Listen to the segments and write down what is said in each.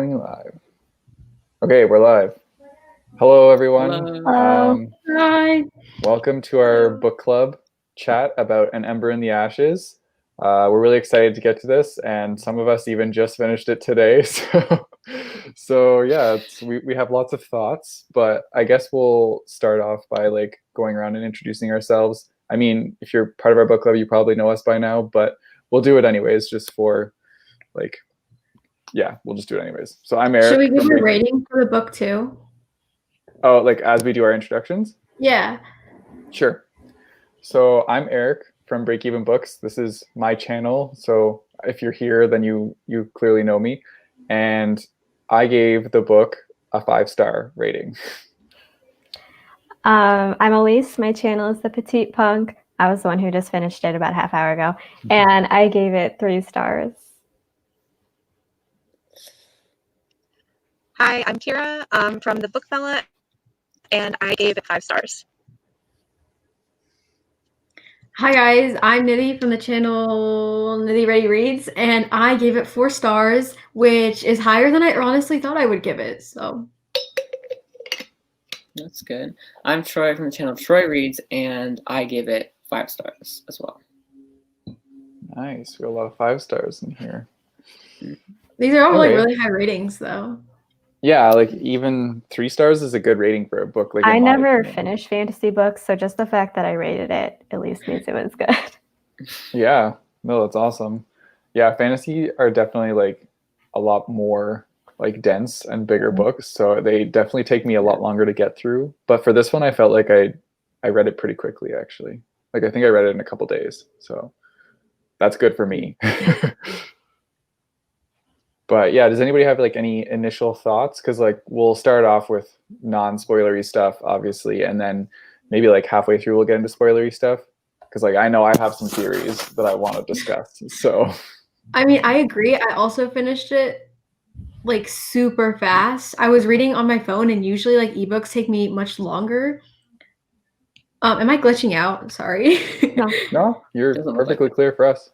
Live. Okay, we're live. Hello, everyone. Hello. Hi. Welcome to our book club chat about An Ember in the Ashes. We're really excited to get to this, and some of us even just finished it today. So yeah, we have lots of thoughts, but I guess we'll start off by going around and introducing ourselves. I mean, if you're part of our book club, you probably know us by now, but we'll do it anyways, just for yeah, we'll just do it anyways. So I'm Eric. Should we give a rating for the book too? Oh, as we do our introductions? Yeah. Sure. So I'm Eric from Break Even Books. This is my channel. So if you're here, then you clearly know me. And I gave the book a 5-star rating. I'm Elise. My channel is The Petite Punk. I was the one who just finished it about a half hour ago. And I gave it 3 stars. Hi, I'm Kira from the Book Fella, and I gave it 5 stars. Hi guys, I'm Nidhi from the channel Nidhi Ready Reads, and I gave it 4 stars, which is higher than I honestly thought I would give it. So that's good. I'm Troy from the channel Troy Reads, and I gave it 5 stars as well. Nice. We have a lot of 5 stars in here. These are all really high ratings, though. Yeah, even 3 stars is a good rating for a book. I never finished fantasy books, so just the fact that I rated it at least means it was good. Yeah, no, that's awesome. Yeah, fantasy are definitely a lot more dense and bigger books, so they definitely take me a lot longer to get through. But for this one, I felt like I read it pretty quickly, actually. I think I read it in a couple days, so that's good for me. But yeah, does anybody have any initial thoughts? Because we'll start off with non-spoilery stuff, obviously, and then maybe halfway through we'll get into spoilery stuff. Because I know I have some theories that I want to discuss. So, I mean, I agree. I also finished it super fast. I was reading on my phone, and usually ebooks take me much longer. Am I glitching out? Sorry. No, you're perfectly clear for us.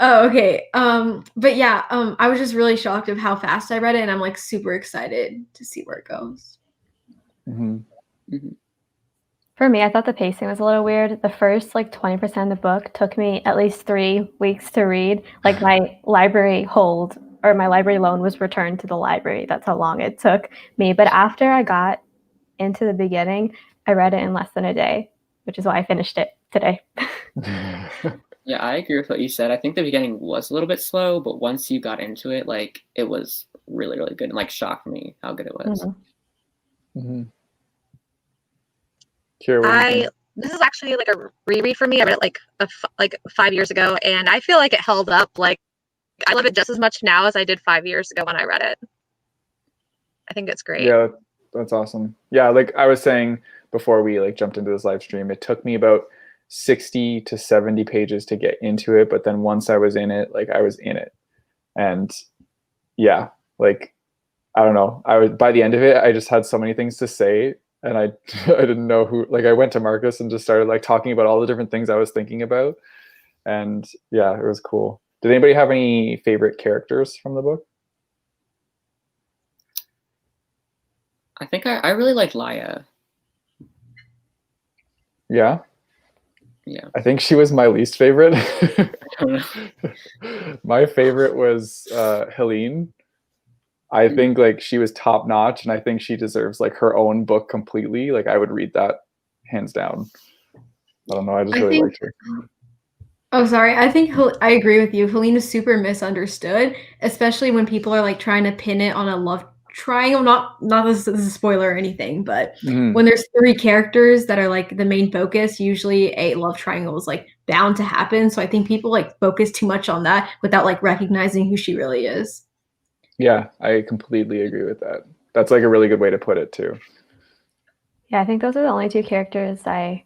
Oh, okay. But yeah, I was just really shocked of how fast I read it, and I'm super excited to see where it goes. For me, I thought the pacing was a little weird. The first 20% of the book took me at least 3 weeks to read. My library hold or my library loan was returned to the library. That's how long it took me. But after I got into the beginning, I read it in less than a day, which is why I finished it today. Yeah, I agree with what you said. I think the beginning was a little bit slow, but once you got into it, it was really, really good and shocked me how good it was. This is actually a reread for me. I read it 5 years ago, and I feel like it held up. I love it just as much now as I did 5 years ago when I read it. I think it's great. Yeah, that's awesome. Yeah, I was saying before we jumped into this live stream, it took me about 60 to 70 pages to get into it, but then once I was in it, I was in it. And yeah, I don't know, by the end of it, I just had so many things to say, and I didn't know who. I went to Marcus and just started talking about all the different things I was thinking about, and yeah, it was cool. Did anybody have any favorite characters from the book? I think I really like Laia. Yeah. Yeah. I think she was my least favorite. My favorite was Helene. I think she was top notch, and I think she deserves her own book completely. I would read that hands down. I don't know. I just really liked her. Oh, sorry. I think I agree with you. Helene is super misunderstood, especially when people are trying to pin it on a love triangle. Not this is a spoiler or anything, but when there's 3 characters that are the main focus, usually a love triangle is bound to happen. So I think people focus too much on that without recognizing who she really is. Yeah, I completely agree with that. That's a really good way to put it too. Yeah, I think those are the only 2 characters I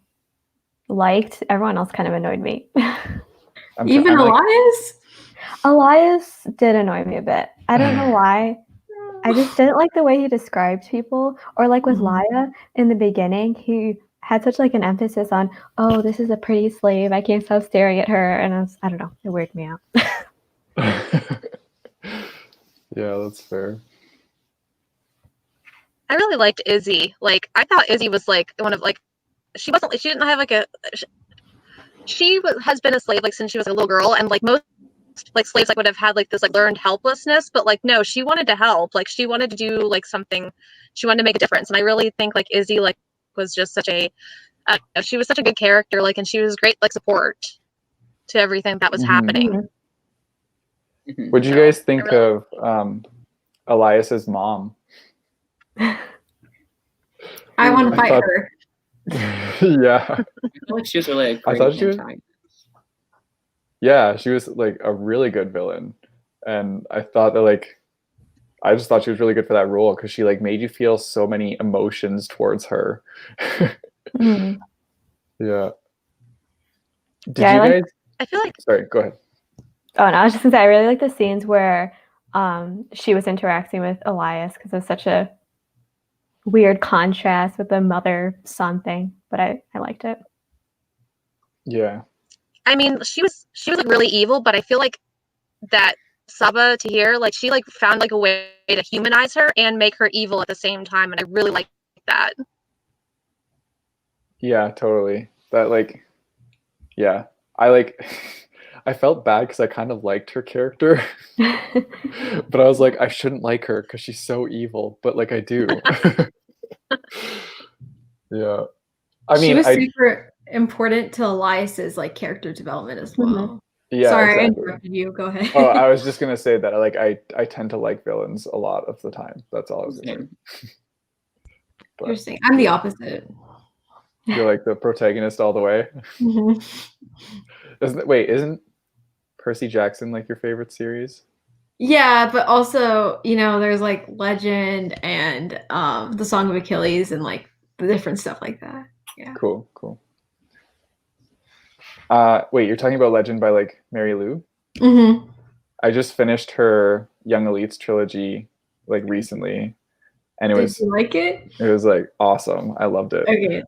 liked. Everyone else kind of annoyed me. Even Elias? Elias did annoy me a bit. I don't know why. I just didn't like the way he described people, or with Laia in the beginning, he had such an emphasis on, oh, this is a pretty slave. I can't stop staring at her. And I don't know, it weirded me out. Yeah, that's fair. I really liked Izzy. Like, I thought Izzy was like one of like, she didn't have like has been a slave like since she was a little girl, and like most like slaves like would have had like this like learned helplessness, but like no, she wanted to help. Like she wanted to do like something, she wanted to make a difference. And I really think like Izzy like was just such a she was such a good character, like, and she was great like support to everything that was happening. What did you guys think of Elias's mom? I want to fight her. Yeah. I feel like she was really a great antagonist. Yeah, she was like a really good villain, and I thought that like I just thought she was really good for that role because she like made you feel so many emotions towards her. Yeah. Did you guys? I feel like. Sorry, go ahead. Oh no, I was just gonna say I really like the scenes where she was interacting with Elias because it was such a weird contrast with the mother-son thing, but I liked it. Yeah. I mean, she was like really evil, but I feel like that Saba Tahir, like she like found like a way to humanize her and make her evil at the same time, and I really like that. Yeah, totally. That like, yeah, I like. I felt bad because I kind of liked her character, but I was like, I shouldn't like her because she's so evil, but like I do. Yeah, I mean, she was super important to Elias's like character development as well. Yeah, sorry, exactly. I interrupted you. Go ahead. Oh, I was just gonna say that like I tend to like villains a lot of the time. That's all I was gonna say. Interesting. I'm the opposite. You're like the protagonist all the way. Isn't Percy Jackson like your favorite series? Yeah, but also, you know, there's like Legend and the Song of Achilles and like the different stuff like that. Yeah. Cool. Wait, you're talking about Legend by like Mary Lou? I just finished her Young Elites trilogy like recently, and Did you like it? It was like awesome. I loved it. Okay.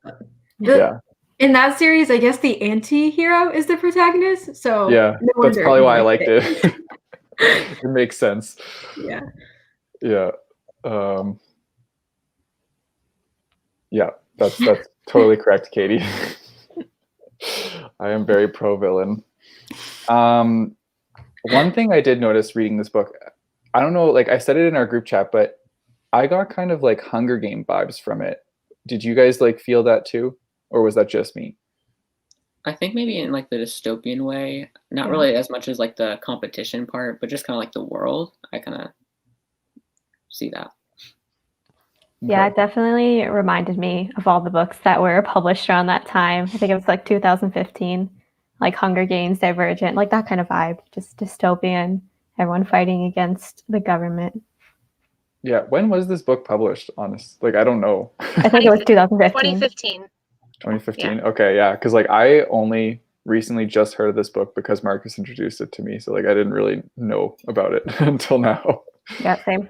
Yeah. In that series, I guess the anti-hero is the protagonist. So yeah, that's probably why I liked it. It makes sense. Yeah. Yeah. Yeah, that's totally correct, Katie. I am very pro-villain. One thing I did notice reading this book, I don't know, like I said it in our group chat, but I got kind of like Hunger Game vibes from it. Did you guys like feel that too? Or was that just me? I think maybe in like the dystopian way, not really as much as like the competition part, but just kind of like the world. I kind of see that. Yeah, it definitely reminded me of all the books that were published around that time. I think it was like 2015, like Hunger Games, Divergent, like that kind of vibe, just dystopian, everyone fighting against the government. Yeah, when was this book published? Honest, like I don't know. I think it was 2015. 2015. Okay, yeah, because like I only recently just heard of this book because Marcus introduced it to me, so like I didn't really know about it until now. Yeah, same.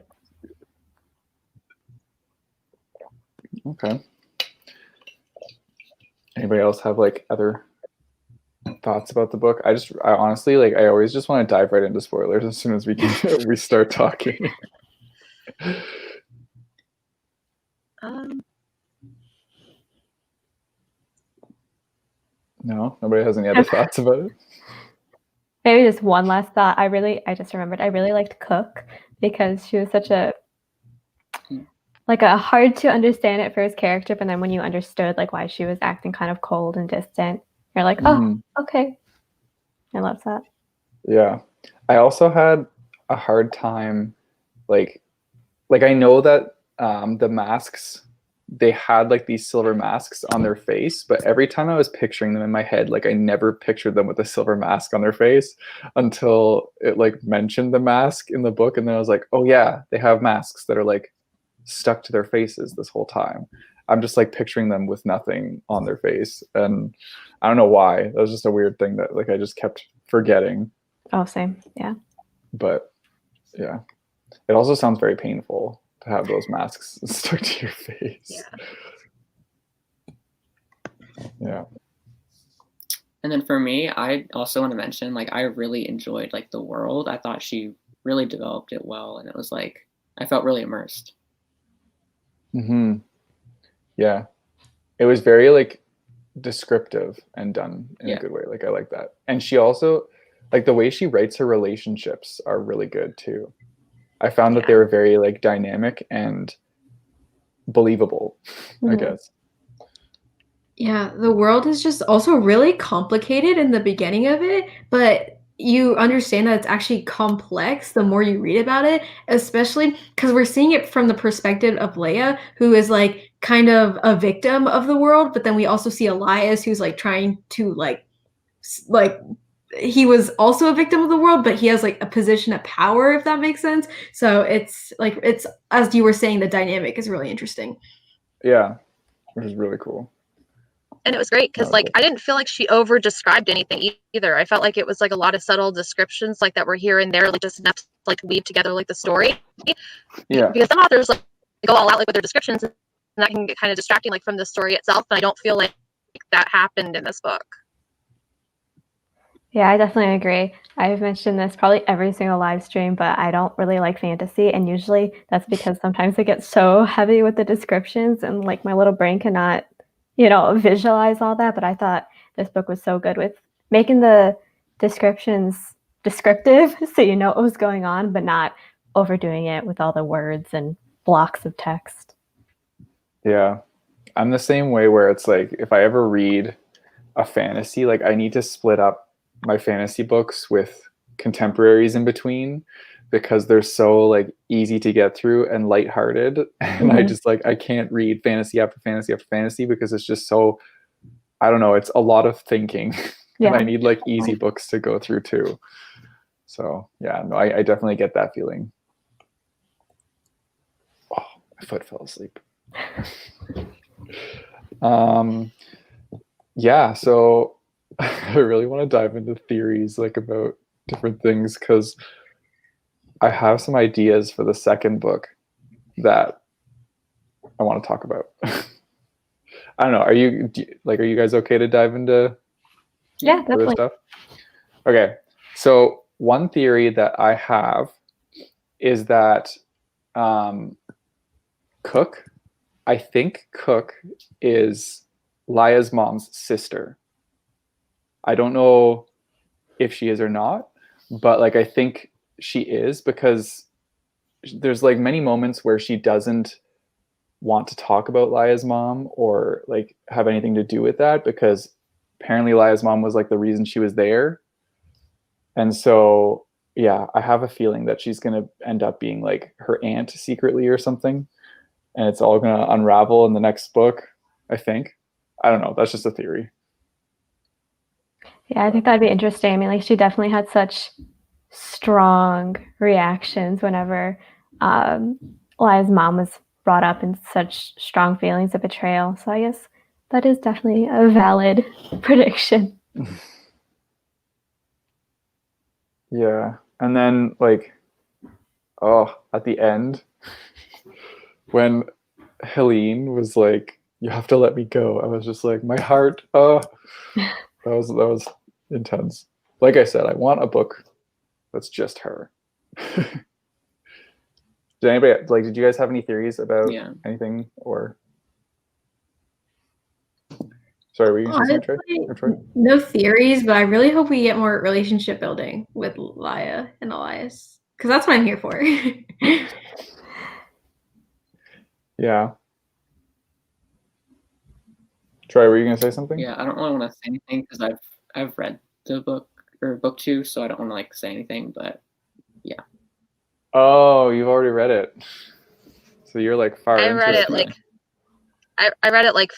Okay. Anybody else have like other thoughts about the book? I honestly like I always just want to dive right into spoilers as soon as we start talking. No, nobody has any other thoughts about it. Maybe just one last thought. I just remembered. I really liked Cook because she was such a hard to understand at first character, but then when you understood like why she was acting kind of cold and distant, you're like, oh, okay. I love that. Yeah. I also had a hard time like I know that the masks, they had like these silver masks on their face, but every time I was picturing them in my head, like I never pictured them with a silver mask on their face until it like mentioned the mask in the book, and then I was like, oh yeah, they have masks that are like stuck to their faces this whole time. I'm just like picturing them with nothing on their face, and I don't know why. That was just a weird thing that like I just kept forgetting. Oh, same. Yeah. But yeah, it also sounds very painful to have those masks stuck to your face. Yeah. And then for me, I also want to mention like I really enjoyed like the world. I thought she really developed it well, and it was like I felt really immersed. Yeah, it was very like descriptive and done in Yeah. a good way. Like I like that. And she also, like, the way she writes her relationships are really good too. I found that they were very like dynamic and believable, I guess. Yeah, the world is just also really complicated in the beginning of it, but you understand that it's actually complex the more you read about it, especially because we're seeing it from the perspective of Leia, who is like kind of a victim of the world, but then we also see Elias, who's like trying to like he was also a victim of the world, but he has like a position of power, if that makes sense. So it's like it's as you were saying, the dynamic is really interesting. Yeah, which is really cool. And it was great because like I didn't feel like she over described anything either. I felt like it was like a lot of subtle descriptions like that were here and there, like just enough to like weave together like the story. Yeah. Because some authors like go all out like with their descriptions, and that can get kind of distracting like from the story itself. And I don't feel like that happened in this book. Yeah, I definitely agree. I've mentioned this probably every single live stream, but I don't really like fantasy. And usually that's because sometimes it gets so heavy with the descriptions and like my little brain cannot, visualize all that. But I thought this book was so good with making the descriptions descriptive so you know what was going on, but not overdoing it with all the words and blocks of text. Yeah. I'm the same way where it's like if I ever read a fantasy, like I need to split up my fantasy books with contemporaries in between because they're so like easy to get through and lighthearted. And I just like I can't read fantasy after fantasy after fantasy because it's just so, I don't know, it's a lot of thinking. Yeah. And I need like easy books to go through too. So yeah, no, I definitely get that feeling. Oh, my foot fell asleep. Yeah, so I really want to dive into theories like about different things because I have some ideas for the second book that I want to talk about. I don't know. Are you guys okay to dive into Yeah, definitely. stuff? Okay. So one theory that I have is that Cook, I think Cook is Laya's mom's sister. I don't know if she is or not, but like I think she is because there's like many moments where she doesn't want to talk about Laya's mom or like have anything to do with that because apparently Laya's mom was like the reason she was there. And so yeah, I have a feeling that she's going to end up being like her aunt secretly or something, and it's all going to unravel in the next book, I think. I don't know, that's just a theory. Yeah, I think that'd be interesting. I mean, like she definitely had such strong reactions whenever Laya's mom was brought up in such strong feelings of betrayal. So I guess that is definitely a valid prediction. Yeah. And then like, at the end, when Helene was like, "You have to let me go," I was just like, my heart, that was intense. Like I said, I want a book that's just her. Did you guys have any theories about anything or? Sorry, were you going to say something, Troy? No theories, but I really hope we get more relationship building with Laya and Elias because that's what I'm here for. Yeah. Troy, were you going to say something? Yeah, I don't really want to say anything because I've read the book or book 2, so I don't want to like say anything. But yeah. Oh, you've already read it, so you're like far into it. I read it like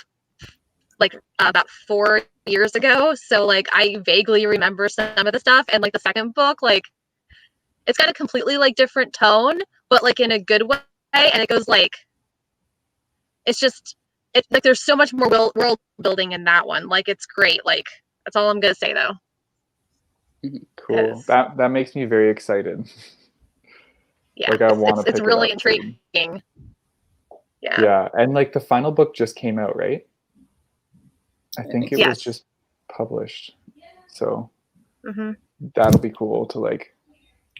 about 4 years ago, so like I vaguely remember some of the stuff. And like the second book, like it's got a completely like different tone, but like in a good way, and it goes like it's like there's so much more world building in that one. Like it's great. Like that's all I'm gonna say though. Cool. That makes me very excited. Yeah, like I want to pick it's really it up intriguing. Too. Yeah. Yeah, and like the final book just came out, right? I think it was just published. So that'll be cool to like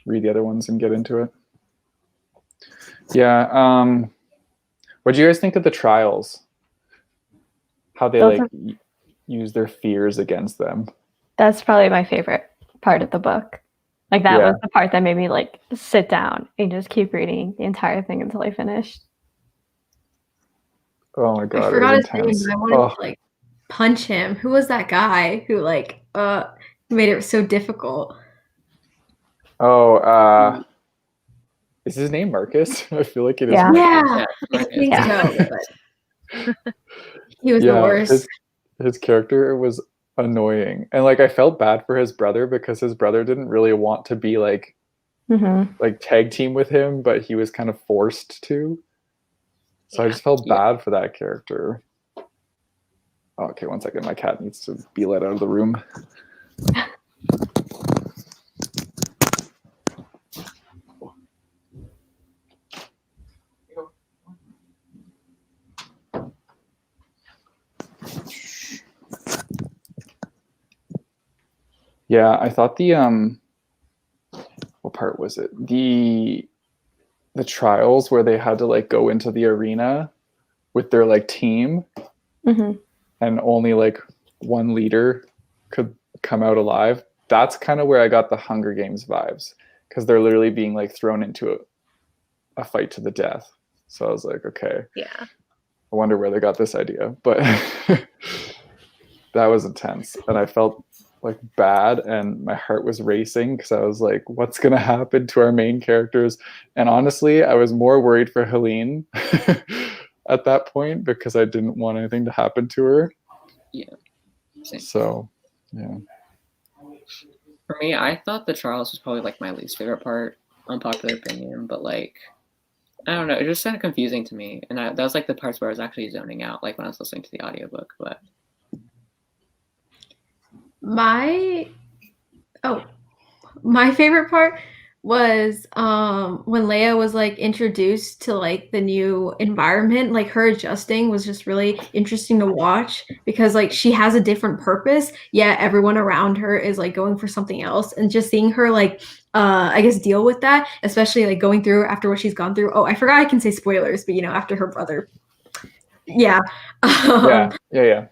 read the other ones and get into it. Yeah. What do you guys think of the trials? How they Those like use their fears against them. That's probably my favorite part of the book. Like that Yeah. was the part that made me like sit down and just keep reading the entire thing until I finished. Oh my god, I it forgot was his name, intense. but I wanted to like punch him. Who was that guy who like made it so difficult? Oh, is his name Marcus? I feel like it is. Yeah. Yeah, I Marcus. think so. But he was the worst. His character was annoying, and like I felt bad for his brother because his brother didn't really want to be like like tag team with him, but he was kind of forced to. So I just felt bad for that character. Oh, okay, one second. My cat needs to be let out of the room. Yeah, I thought the what part was it? The trials where they had to like go into the arena with their like team, and only like one leader could come out alive. That's kind of where I got the Hunger Games vibes, because they're literally being like thrown into a fight to the death. So I was like, okay, Yeah. I wonder where they got this idea, but that was intense, and I felt like bad, and my heart was racing because I was like, what's gonna happen to our main characters? And honestly, I was more worried for Helene at that point because I didn't want anything to happen to her. Yeah. Same. So yeah. For me, I thought the trials was probably like my least favorite part. Unpopular opinion, but like I don't know, it was just kind of confusing to me, and that was like the parts where I was actually zoning out, like when I was listening to the audiobook. But My favorite part was when Leia was like introduced to like the new environment. Like her adjusting was just really interesting to watch, because like she has a different purpose, yet everyone around her is like going for something else, and just seeing her like I guess deal with that, especially like going through after what she's gone through. Oh, I forgot I can say spoilers, but you know, after her brother. Yeah. Yeah.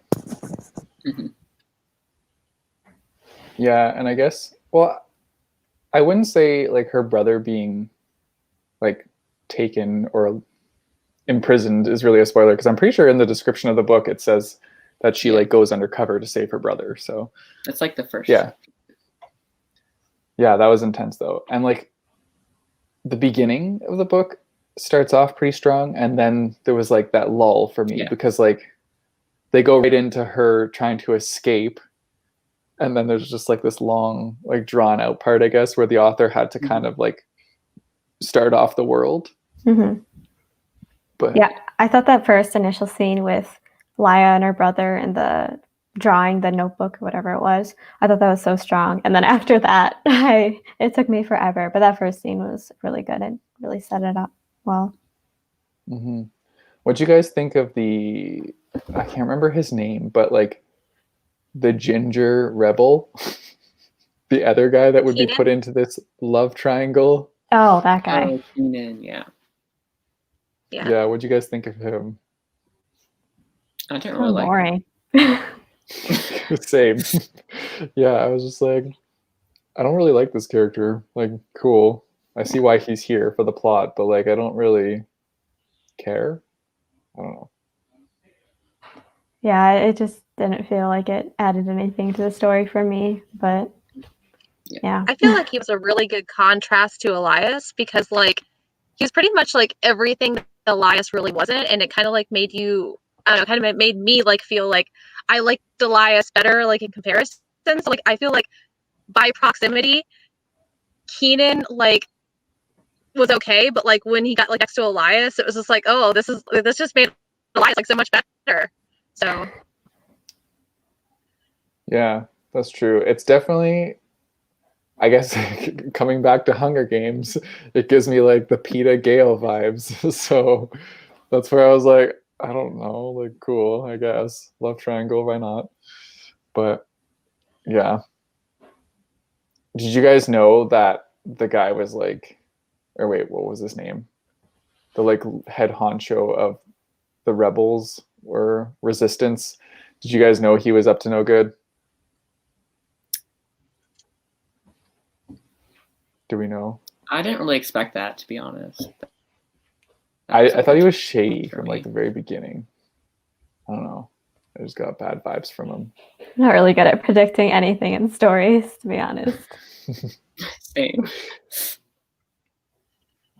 Mhm. Yeah, and I guess, well, I wouldn't say like her brother being like taken or imprisoned is really a spoiler, because I'm pretty sure in the description of the book it says that she like goes undercover to save her brother. So it's like the first. Yeah, that was intense though. And like the beginning of the book starts off pretty strong, and then there was like that lull for me because like they go right into her trying to escape, and then there's just like this long like drawn out part, I guess, where the author had to kind of like start off the world. But yeah, I thought that first initial scene with Laia and her brother and the drawing the notebook or whatever it was, I thought that was so strong. And then after that, it took me forever, but that first scene was really good and really set it up well. What'd you guys think of the, I can't remember his name, but like the ginger rebel, the other guy that would be put into this love triangle? Oh, that guy. Oh, Keenan, yeah. What'd you guys think of him? I didn't really like boring. Same. Yeah, I was just like, I don't really like this character. Like, cool, I see why he's here for the plot, but like I don't really care. I don't know. Yeah, it just didn't feel like it added anything to the story for me, but yeah. I feel like he was a really good contrast to Elias, because like he was pretty much like everything that Elias really wasn't, and it kind of like made you, I don't know, kind of made me like feel like I liked Elias better like in comparison. So like I feel like by proximity, Keenan like was okay, but like when he got like next to Elias, it was just like, oh, this just made Elias like so much better. So yeah, that's true. It's definitely, I guess, coming back to Hunger Games, it gives me like the Peeta Gale vibes. So that's where I was like, I don't know, like cool, I guess. Love triangle, why not? But yeah. Did you guys know that the guy was like, or wait, what was his name? The like head honcho of the rebels or resistance. Did you guys know he was up to no good? Do we know? I didn't really expect that, to be honest. I thought he was shady for from me. like the very beginning. I don't know. I just got bad vibes from him. I'm not really good at predicting anything in stories, to be honest. Same.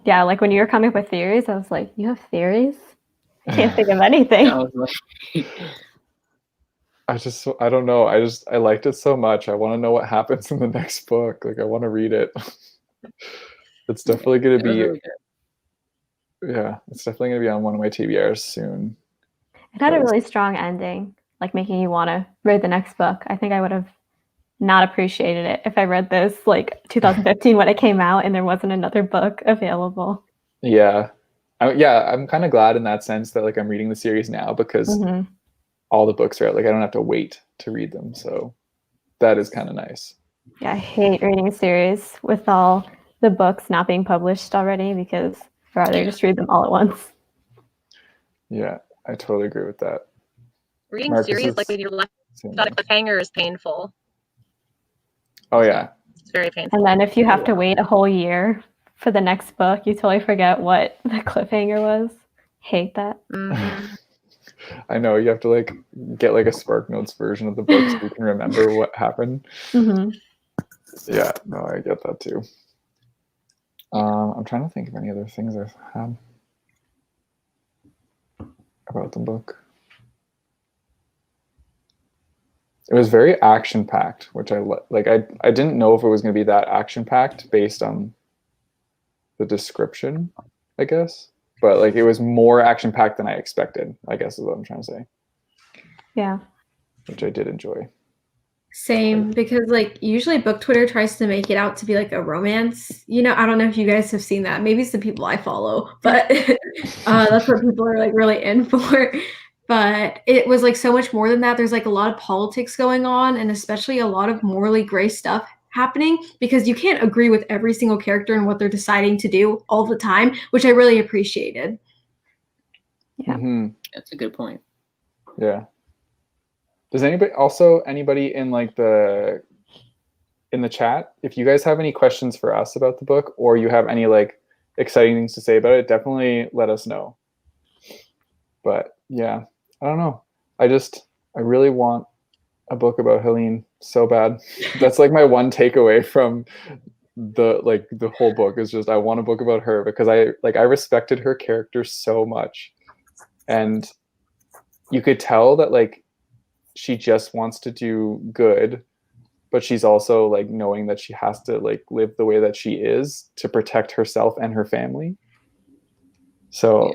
Yeah, like when you were coming up with theories, I was like, you have theories? I can't think of anything. I was like, I don't know. I liked it so much. I want to know what happens in the next book. Like I want to read it. It's definitely going to it was be really good. yeah, it's definitely going to be on one of my TBRs soon. It had a really strong ending, like making you want to read the next book. I think I would have not appreciated it if I read this like 2015 when it came out and there wasn't another book available. Yeah. I'm kind of glad in that sense that like I'm reading the series now because all the books are out. Like I don't have to wait to read them. So that is kind of nice. Yeah, I hate reading a series with all the books not being published already because I'd rather just read them all at once. Yeah, I totally agree with that. Reading Marcus series is like when you're left same without a way. cliffhanger is painful. Oh yeah. It's very painful. And then if you have to wait a whole year for the next book, you totally forget what the cliffhanger was. Hate that. Mhm. I know you have to like get like a Spark Notes version of the book so you can remember what happened. Yeah, no, I get that too. I'm trying to think of any other things I've had about the book. It was very action packed, which I like. I didn't know if it was going to be that action packed based on the description, I guess. But like it was more action packed than I expected, I guess is what I'm trying to say. Yeah. Which I did enjoy. Same, because like usually book Twitter tries to make it out to be like a romance. You know, I don't know if you guys have seen that. Maybe it's the people I follow, but that's what people are like really in for. But it was like so much more than that. There's like a lot of politics going on, and especially a lot of morally gray stuff happening because you can't agree with every single character and what they're deciding to do all the time, which I really appreciated. Yeah. That's a good point. Yeah. Does anybody in like in the chat, if you guys have any questions for us about the book or you have any like exciting things to say about it, definitely let us know. But yeah, I don't know. I really want a book about Helene so bad. That's like my one takeaway from the whole book is just I want a book about her because I respected her character so much. And you could tell that like she just wants to do good, but she's also like knowing that she has to like live the way that she is to protect herself and her family. So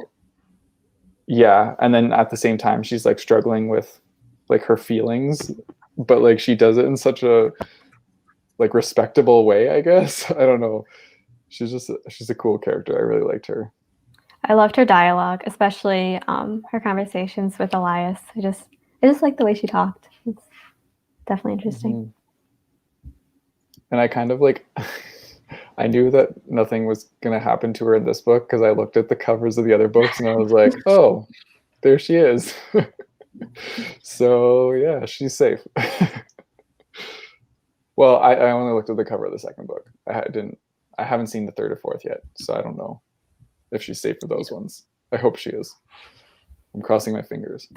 yeah, and then at the same time she's like struggling with like her feelings, but like she does it in such a like respectable way, I guess. I don't know. She's a cool character. I really liked her. I loved her dialogue, especially her conversations with Elias. I just like the way she talked. It's definitely interesting. And I kind of like I knew that nothing was going to happen to her in this book because I looked at the covers of the other books and I was like, oh, there she is. So yeah, she's safe. Well, I only looked at the cover of the second book. I haven't seen the third or fourth yet, so I don't know if she's safe for those ones. I hope she is. I'm crossing my fingers.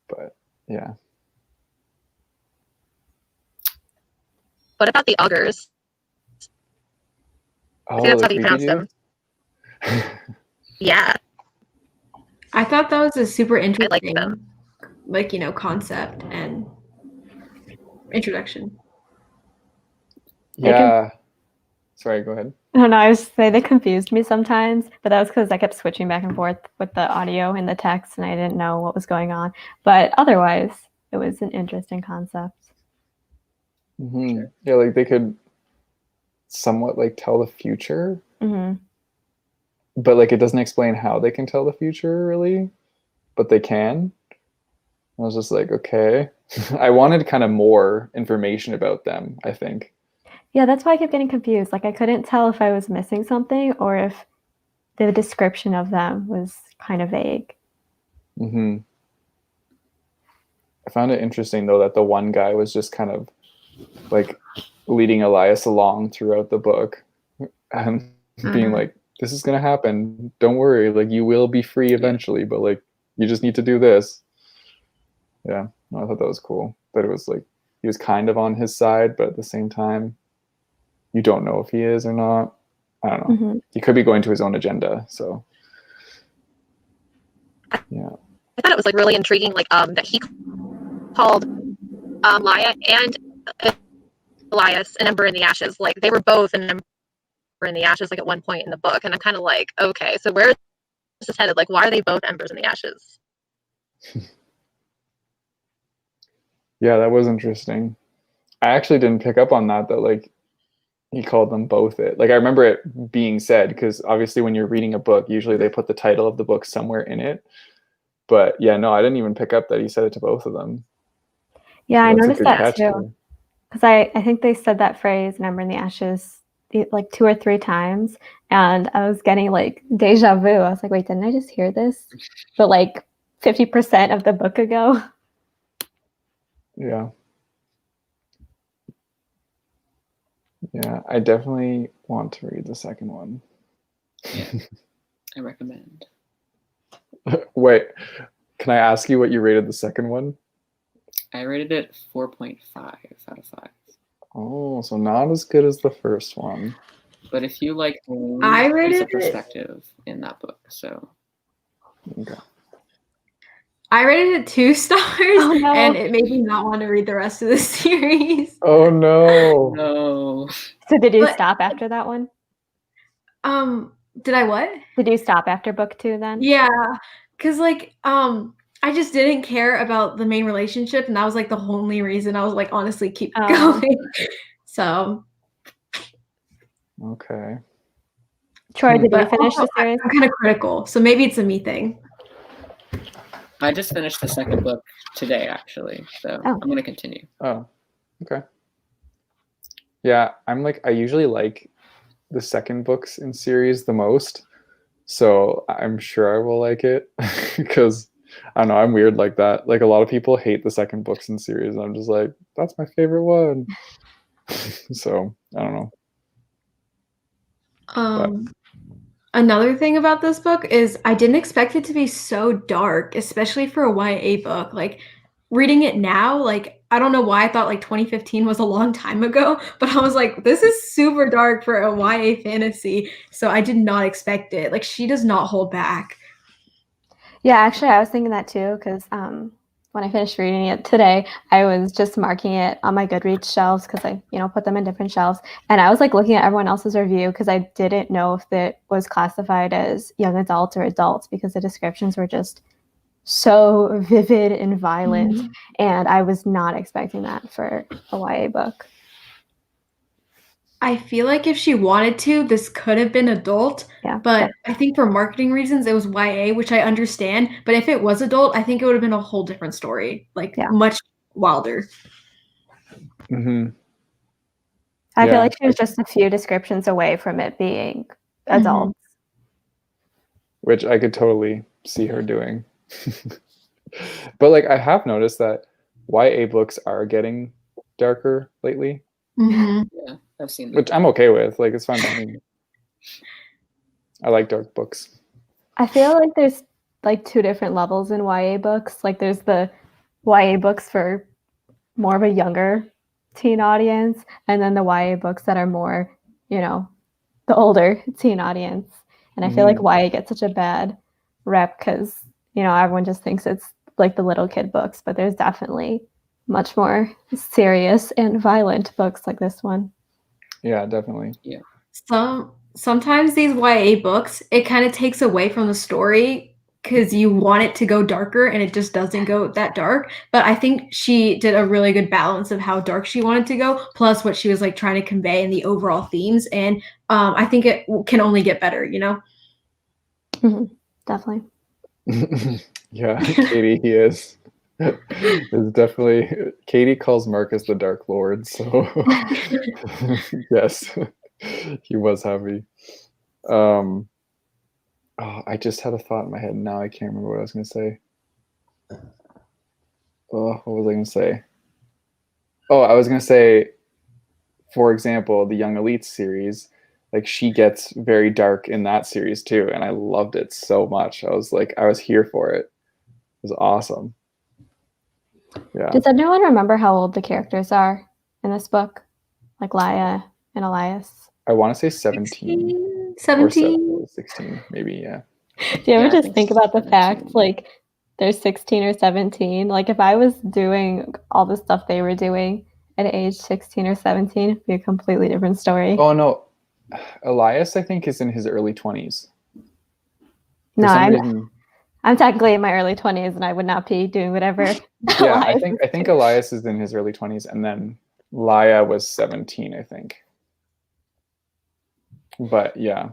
But yeah. What about the augurs? Oh, I think that's the how you creepy pronounce them. dude? Yeah, I thought that was a super I like interesting, them. like, you know, concept and introduction. Yeah. Sorry, go ahead. I don't know. I was say they confused me sometimes, but that was because I kept switching back and forth with the audio and the text, and I didn't know what was going on. But otherwise, it was an interesting concept. Sure. Yeah, like they could somewhat like tell the future, but like it doesn't explain how they can tell the future really, but they can. I was just like, okay. I wanted kind of more information about them, I think. Yeah, that's why I kept getting confused. Like I couldn't tell if I was missing something or if the description of them was kind of vague. Mm-hmm. I found it interesting though that the one guy was just kind of like leading Elias along throughout the book and being like, this is gonna happen. Don't worry, like you will be free eventually, but like you just need to do this. Yeah, I thought that was cool. That it was like he was kind of on his side, but at the same time, you don't know if he is or not. I don't know. Mm-hmm. He could be going to his own agenda. So yeah. I thought it was like really intriguing, like that he called Laya and Elias and Ember in the Ashes. Like they were both in Ember in the Ashes, like at one point in the book, and I'm kind of like, okay, so where is this headed? Like, why are they both Embers in the Ashes? Yeah, that was interesting. I actually didn't pick up on that like he called them both it. Like I remember it being said, because obviously when you're reading a book, usually they put the title of the book somewhere in it. But yeah, no, I didn't even pick up that he said it to both of them. Yeah, So I that's a noticed good that catch too. there. Because I think they said that phrase, Ember in the Ashes, like 2 or 3 times. And I was getting like deja vu. I was like, wait, didn't I just hear this? But like 50% of the book ago. Yeah. Yeah, I definitely want to read the second one. Yeah, I recommend. Wait, can I ask you what you rated the second one? I rated it 4.5 out of 5. Oh, so not as good as the first one. But if you like, I there's rated a perspective in that book. So Okay. I rated it 2 stars, Oh, no. and it made me not want to read the rest of the series. Oh no. no. So did you But- stop after that one? Did I what? Did you stop after book 2 then? Yeah, because like I just didn't care about the main relationship, and that was like the only reason I was like honestly keep going. So Okay. Troy, did you but finish also, the series? I'm kind of critical, so maybe it's a me thing. I just finished the second book today, actually. So Oh. I'm going to continue. Oh, okay. Yeah, I usually like the second books in series the most. So I'm sure I will like it because I don't know, I'm weird like that. Like a lot of people hate the second books in series, and I'm just like, that's my favorite one. So I don't know. Another thing about this book is I didn't expect it to be so dark, especially for a YA book. Like reading it now, like I don't know why I thought like 2015 was a long time ago, but I was like, this is super dark for a YA fantasy. So I did not expect it. Like she does not hold back. Yeah, actually, I was thinking that too, because when I finished reading it today, I was just marking it on my Goodreads shelves because I, put them in different shelves. And I was like looking at everyone else's review because I didn't know if it was classified as young adult or adult because the descriptions were just so vivid and violent. Mm-hmm. And I was not expecting that for a YA book. I feel like if she wanted to, this could have been adult. Yeah. But I think for marketing reasons, it was YA, which I understand. But if it was adult, I think it would have been a whole different story, like much wilder. Mm-hmm. I feel like she was just a few descriptions away from it being adult. Which I could totally see her doing. But like I have noticed that YA books are getting darker lately. Mm-hmm. Yeah, I've seen that. Which I'm okay with. Like it's fine by me. I like dark books. I feel like there's like 2 different levels in YA books. Like there's the YA books for more of a younger teen audience, and then the YA books that are more, the older teen audience. And I feel like YA gets such a bad rep because, everyone just thinks it's like the little kid books, but there's definitely much more serious and violent books like this one. Yeah, definitely. Yeah. Sometimes these YA books, it kind of takes away from the story because you want it to go darker and it just doesn't go that dark. But I think she did a really good balance of how dark she wanted to go, plus what she was like trying to convey in the overall themes. And I think it can only get better, Mm-hmm. Definitely. Yeah, Katie, he is. Is definitely Katie calls Marcus the Dark Lord, so yes, he was heavy. Oh, I just had a thought in my head. And now I can't remember what I was going to say. Oh, what was I going to say? Oh, I was going to say, for example, the Young Elites series, like she gets very dark in that series too, and I loved it so much. I was here for it. It was awesome. Yeah. Does anyone remember how old the characters are in this book? Like Laia and Elias? I want to say 17. 17. Or 16, maybe, yeah. Do you ever Yeah, I just think think about the 17. fact, like, they're 16 or 17? Like, if I was doing all the stuff they were doing at age 16 or 17, it'd be a completely different story. Oh, no. Elias, I think, is in his early 20s. No, For some I'm reason, technically in my early 20s, and I would not be doing whatever. yeah, Elias I think Elias is in his early 20s, and then Laia was 17, I think. But yeah,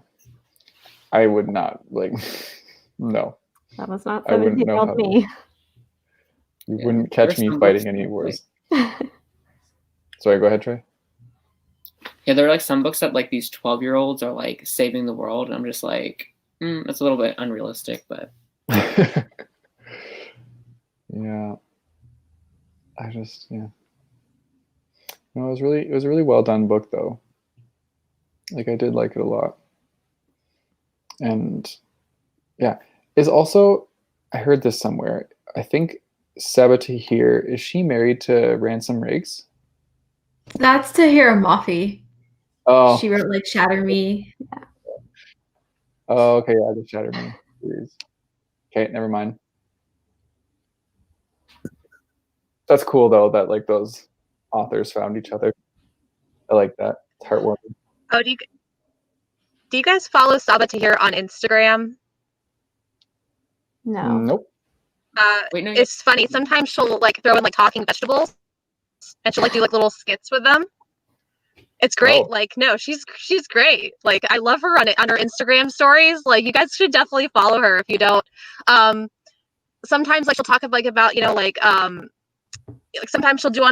I would not no. That was not I wouldn't know 17-year-old how to. me. You Yeah, wouldn't there catch are me some fighting books any that, wars. Sorry, go ahead, Trey. Yeah, there are like some books that like these 12-year-olds are like saving the world, and I'm just like, it's a little bit unrealistic, but Yeah. Yeah. No, it was a really well done book though. Like I did like it a lot. And yeah. Is also I heard this somewhere. I think Sabata here, is she married to Ransom Riggs? That's Tahira Mafi. Oh. She wrote like Shatter Me. Oh, okay, yeah, the Shatter Me series. Okay, never mind. That's cool though that like those authors found each other. I like that. It's heartwarming. Oh, do you guys follow Saba Tahir on Instagram? No. Nope. wait, no, It's funny. Sometimes she'll like throw in like talking vegetables, and she'll like do like little skits with them. It's great. Oh. Like, no, she's great. Like, I love her on her Instagram stories. Like, you guys should definitely follow her if you don't. Sometimes like she'll talk about like sometimes she'll do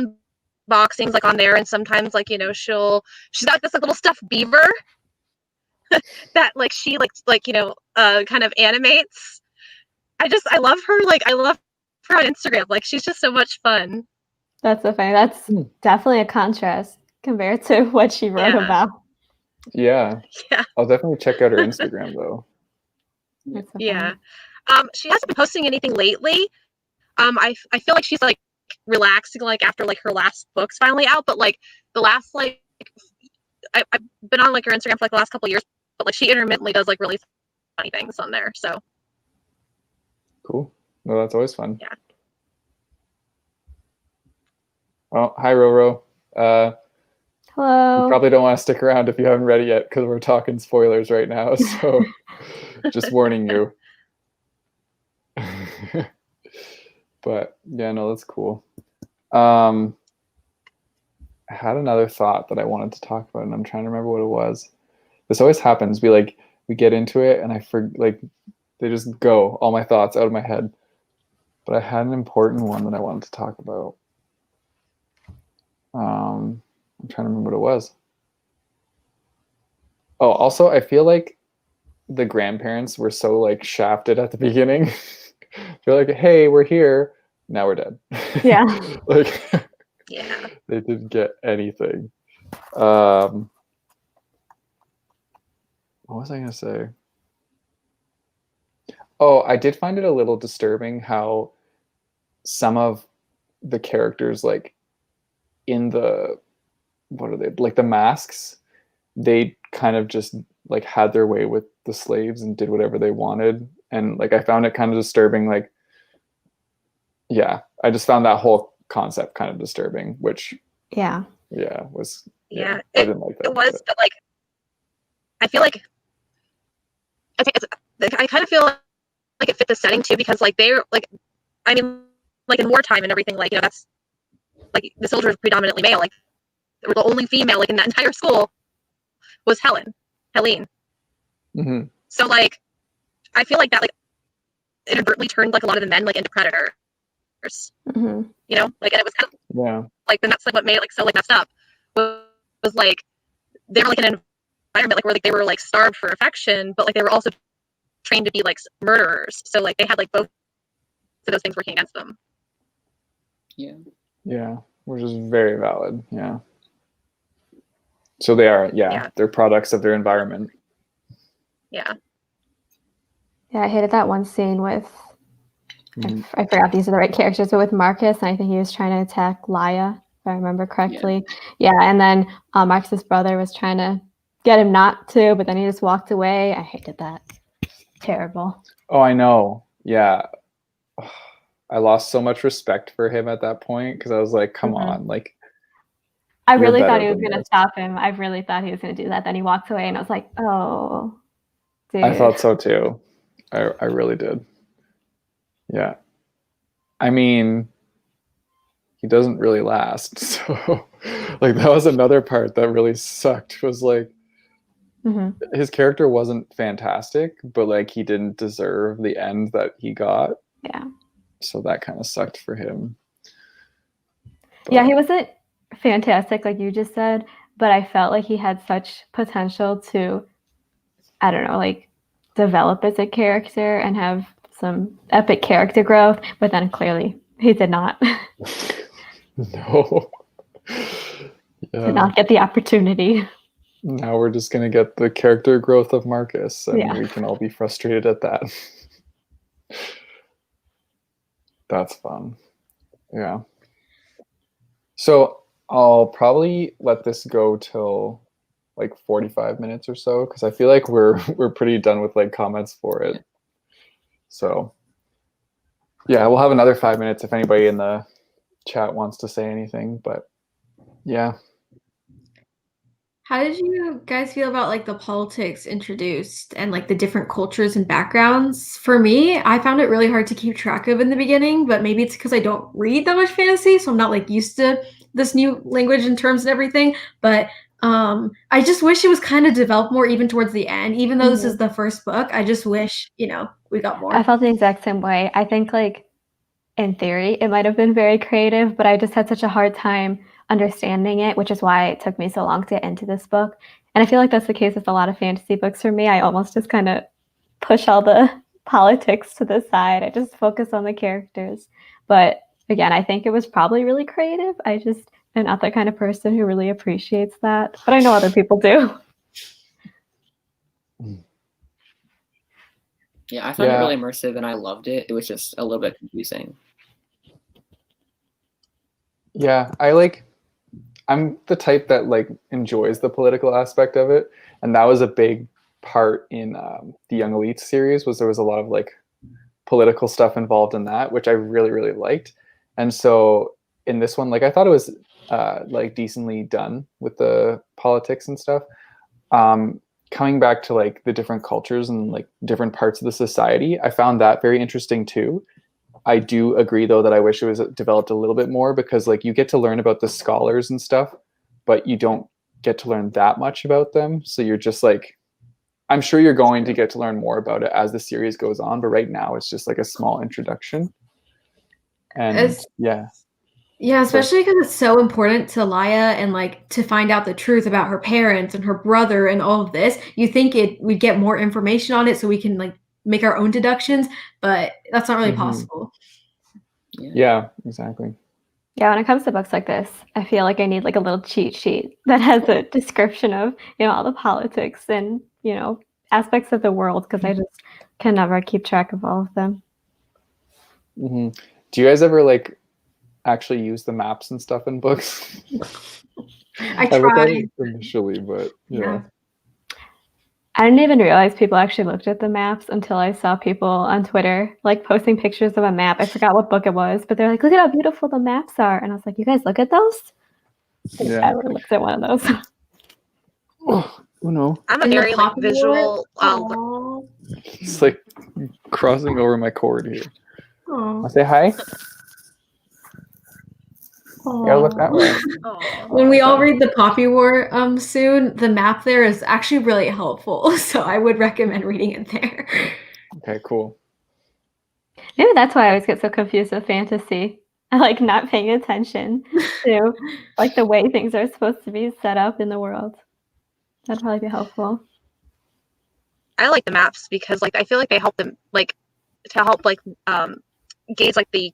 unboxings like on there, and sometimes like she's got this like little stuffed beaver that like she kind of animates. I love her. Like, I love her on Instagram. Like, she's just so much fun. That's so funny. That's definitely a contrast compared to what she wrote Yeah. about. Yeah. Yeah. I'll definitely check out her Instagram though. That's so Yeah. funny. She hasn't been posting anything lately. I feel like she's like relaxing like after like her last book's finally out, but like the last like I've been on like her Instagram for like the last couple of years, but like she intermittently does like really funny things on there. So Cool. Well, that's always fun. Yeah. Well, hi Roro. Hello. You probably don't want to stick around if you haven't read it yet because we're talking spoilers right now. So just warning you. But yeah, no, that's cool. I had another thought that I wanted to talk about, and I'm trying to remember what it was. This always happens. We get into it, and they just go all my thoughts out of my head. But I had an important one that I wanted to talk about. I'm trying to remember what it was. Oh, also, I feel like the grandparents were so like shafted at the beginning. They're like, "Hey, we're here. Now we're dead." Yeah. Like, yeah. they didn't get anything. What was I gonna say? Oh, I did find it a little disturbing how some of the characters, like in what are they, like the masks, they kind of just like had their way with the slaves and did whatever they wanted, and like I found it kind of disturbing. Like, yeah, I just found that whole concept kind of disturbing, which was Yeah. I didn't like that. It was, but like I feel like I kind of feel like it fit the setting too, because like they're like, I mean, like in wartime and everything, like that's like the soldiers predominantly male. Like the only female like in that entire school was Helene. Mm-hmm. So like I feel like that like inadvertently turned like a lot of the men like into predators. Mm-hmm. Like, and it was kind of Yeah. like, then that's like what made it like so like messed up was like they were like in an environment like where like they were like starved for affection, but like they were also trained to be like murderers. So like they had like both of those things working against them. Yeah. Yeah, which is very valid. Yeah. So they are, they're products of their environment. Yeah. Yeah, I hated that one scene with, I forgot these are the right characters, but with Marcus, and I think he was trying to attack Laya, if I remember correctly. Yeah, and then Marcus's brother was trying to get him not to, but then he just walked away. I hated that. Terrible. Oh, I know. Yeah. I lost so much respect for him at that point because I was like, come on, like. I really thought he was going to stop him. I really thought he was going to do that. Then he walked away and I was like, oh, dude. I thought so too. I really did. Yeah. I mean, he doesn't really last. So like that was another part that really sucked, was like his character wasn't fantastic, but like he didn't deserve the end that he got. Yeah. So that kind of sucked for him. But, yeah, he wasn't fantastic like you just said, but I felt like he had such potential to, I don't know, like develop as a character and have some epic character growth, but then clearly he did not. No. Did not get the opportunity. Now we're just going to get the character growth of Marcus, and we can all be frustrated at that. That's fun. Yeah. So I'll probably let this go till like 45 minutes or so, because I feel like we're pretty done with like comments for it. So yeah, we'll have another 5 minutes if anybody in the chat wants to say anything, but yeah. How did you guys feel about like the politics introduced and like the different cultures and backgrounds? For me, I found it really hard to keep track of in the beginning, but maybe it's because I don't read that much fantasy, so I'm not like used to this new language and terms and everything. But I just wish it was kind of developed more even towards the end. Even though this is the first book, I just wish, we got more. I felt the exact same way. I think like in theory, it might have been very creative, but I just had such a hard time understanding it, which is why it took me so long to get into this book. And I feel like that's the case with a lot of fantasy books for me. I almost just kind of push all the politics to the side. I just focus on the characters. But again, I think it was probably really creative. I just am not the kind of person who really appreciates that. But I know other people do. Yeah, I found it really immersive and I loved it. It was just a little bit confusing. Yeah, I'm the type that like enjoys the political aspect of it, and that was a big part in the Young Elites series. There was a lot of like political stuff involved in that, which I really, really liked. And so in this one, like I thought it was like decently done with the politics and stuff. Coming back to like the different cultures and like different parts of the society, I found that very interesting too. I do agree though that I wish it was developed a little bit more, because like you get to learn about the scholars and stuff, but you don't get to learn that much about them. So you're just like, I'm sure you're going to get to learn more about it as the series goes on, but right now it's just like a small introduction. And yeah, especially because it's so important to Laya and like to find out the truth about her parents and her brother and all of this. You think we'd get more information on it so we can like make our own deductions, but that's not really possible. Yeah, exactly. Yeah, when it comes to books like this, I feel like I need like a little cheat sheet that has a description of, all the politics and, aspects of the world, because I just can never keep track of all of them. Do you guys ever like actually use the maps and stuff in books? I tried initially, but yeah. I didn't even realize people actually looked at the maps until I saw people on Twitter like posting pictures of a map. I forgot what book it was, but they're like, look at how beautiful the maps are. And I was like, you guys look at those? Yeah. I never looked at one of those. Oh no. I'm a very like visual. It's like crossing over my cord here. Aww. I say hi. You gotta look that way. When we all read the Poppy War soon, the map there is actually really helpful. So I would recommend reading it there. Okay, cool. Maybe that's why I always get so confused with fantasy. I like not paying attention to like the way things are supposed to be set up in the world. That'd probably be helpful. I like the maps because like I feel like they help them like to help like gauge like the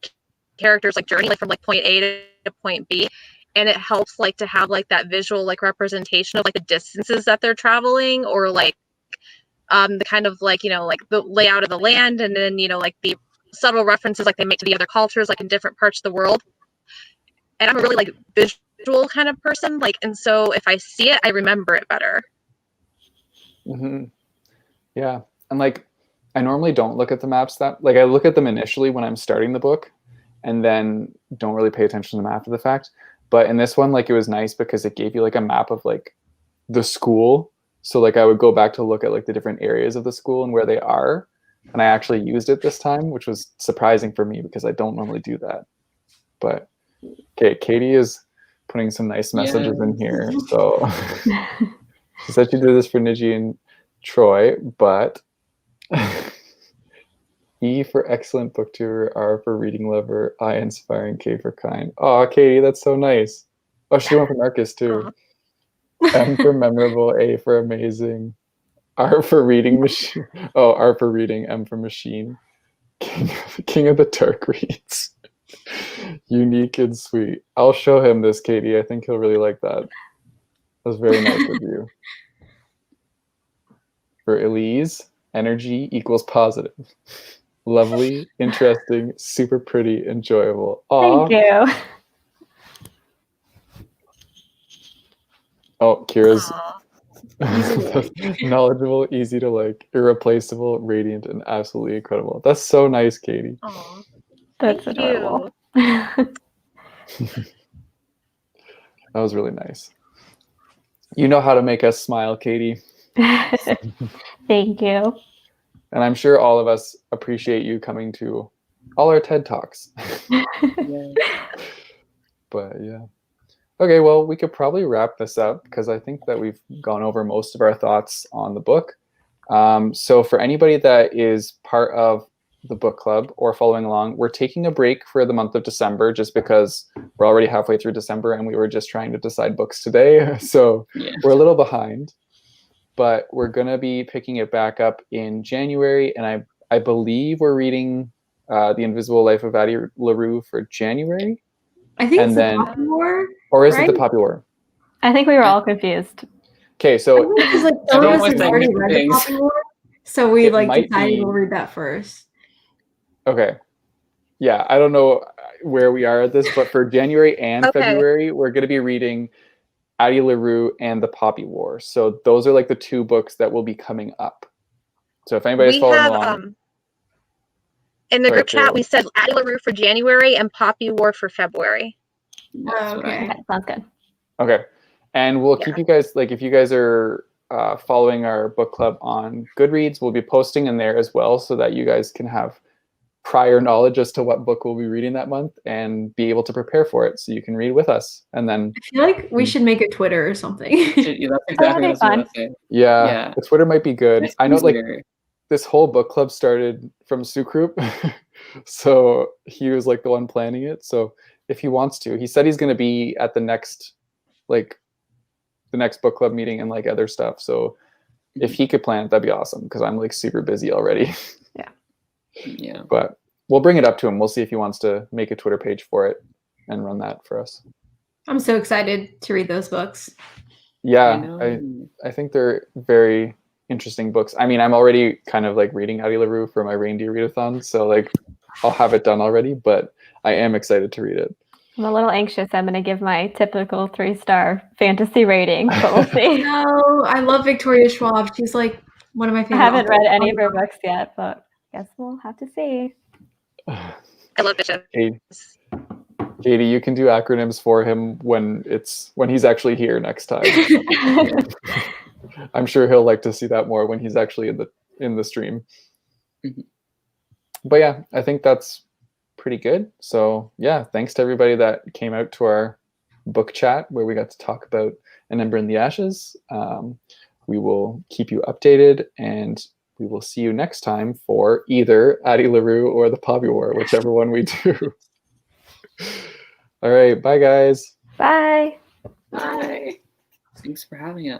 characters like journey like from like point A to point B, and it helps like to have like that visual like representation of like the distances that they're traveling, or like the kind of like, you know, like the layout of the land, and then, you know, like the subtle references like they make to the other cultures like in different parts of the world. And I'm a really like visual kind of person, like, and so if I see it, I remember it better. Mm-hmm. Yeah, and like I normally don't look at the maps that like I look at them initially when I'm starting the book, and then don't really pay attention to them after the fact. But in this one, like it was nice because it gave you like a map of like the school. So like I would go back to look at like the different areas of the school and where they are, and I actually used it this time, which was surprising for me because I don't normally do that. But okay, Katie is putting some nice messages in here. So she said she did this for Niji and Troy, but E for excellent book tour, R for reading lover, I inspiring, K for kind. Oh, Katie, that's so nice. Oh, she went for Marcus too. M for memorable, A for amazing, R for reading machine. Oh, R for reading, M for machine. King of the dark reads. Unique and sweet. I'll show him this, Katie. I think he'll really like that. That was very nice of you. For Elise, energy equals positive. Lovely, interesting, super pretty, enjoyable. Aww. Thank you. Oh, Kira's knowledgeable, easy to like, irreplaceable, radiant, and absolutely incredible. That's so nice, Katie. Aww. That's Thank adorable. That was really nice. You know how to make us smile, Katie. Thank you. And I'm sure all of us appreciate you coming to all our TED Talks. But yeah. Okay, well, we could probably wrap this up because I think that we've gone over most of our thoughts on the book. So for anybody that is part of the book club or following along, we're taking a break for the month of December just because we're already halfway through December and we were just trying to decide books today. So we're a little behind, but we're going to be picking it back up in January. And I believe we're reading The Invisible Life of Addie LaRue for January. I think And it's then, the Poppy War, or is it right? the Poppy War? I think we were all confused. Okay, so Because like some of us have already read the things. Poppy War, so we It like might decided be- we'll read that first. okay. Yeah, I don't know where we are at this, but for January and February, we're going to be reading Addie LaRue and the Poppy War. So those are like the two books that will be coming up. So if anybody's We following have along. in the Sorry, group chat we said Addie LaRue for January and Poppy War for February. That's what I Okay. Okay, sounds good. Okay. And we'll keep you guys, like if you guys are following our book club on Goodreads, we'll be posting in there as well so that you guys can have prior knowledge as to what book we'll be reading that month and be able to prepare for it so you can read with us. And then I feel like we should make a Twitter or something. Yeah, that's exactly what I was saying. yeah, the Twitter might be good. It's I know like easier. this whole book club started from Sukrup. So he was like the one planning it. So if he wants to, he said he's going to be at the next book club meeting and like other stuff. So if he could plan it, that'd be awesome because I'm like super busy already. Yeah. But we'll bring it up to him. We'll see if he wants to make a Twitter page for it and run that for us. I'm so excited to read those books. Yeah, I think they're very interesting books. I mean, I'm already kind of like reading Addie LaRue for my reindeer readathon, so like I'll have it done already, but I am excited to read it. I'm a little anxious. I'm going to give my typical 3-star fantasy rating, but we'll see. No, I love Victoria Schwab. She's like one of my favorite. I haven't read authors. any of her books yet, but I guess we'll have to see. I love Bishop. Katie, you can do acronyms for him when he's actually here next time. I'm sure he'll like to see that more when he's actually in the stream. But yeah, I think that's pretty good. So yeah, thanks to everybody that came out to our book chat where we got to talk about An Ember in the Ashes. We will keep you updated and we will see you next time for either Addie LaRue or the Poppy War, whichever one we do. All right, bye guys. Bye. Bye. Thanks for having us.